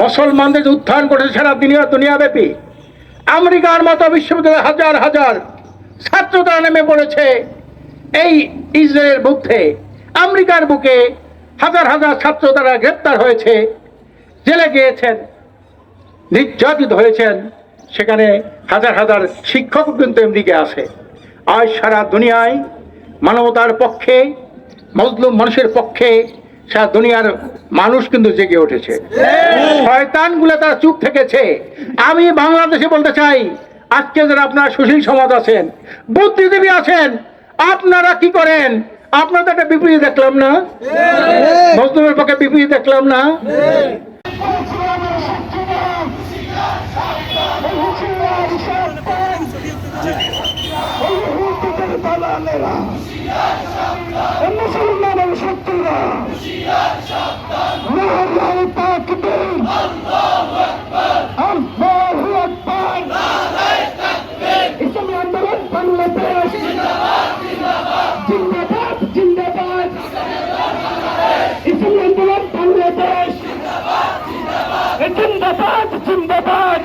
মুসলমানদের উত্থান করেছে সারা দুনিয়াব্যাপী। আমেরিকার মতো বিশ্ববিদ্যালয়ে হাজার হাজার ছাত্র তারা নেমে পড়েছে এই ইসরায়েলের বিরুদ্ধে। আমেরিকার বুকে হাজার হাজার ছাত্র তারা গ্রেপ্তার হয়েছে, জেলে গিয়েছেন, নির্যাতিত হয়েছেন। সেখানে হাজার হাজার শিক্ষক কিন্তু এমনিকে আছে। আজ সারা দুনিয়ায় মানবতার পক্ষে, মজলুম মানুষের পক্ষে সারা দুনিয়ার মানুষ কিন্তু জেগে উঠেছে। শয়তানগুলো তারা চুপ থেকেছে। আমি বাংলাদেশে বলতে চাই, আজকে যারা আপনারা সুশীল সমাজ আছেন, বুদ্ধিজীবী আছেন, আপনারা কি করেন? আপনাদের একটা বিপরীত দেখলাম না, মজলুমের পক্ষে বিপরীত দেখলাম না। মুসলমানের শত্রুরা ইসলামী আন্দোলন বাংলাদেশ জিন্দাবাদ জিন্দাবাদ, ইসলামী আন্দোলন বাংলাদেশ জিন্দাবাদ জিন্দাবাদ।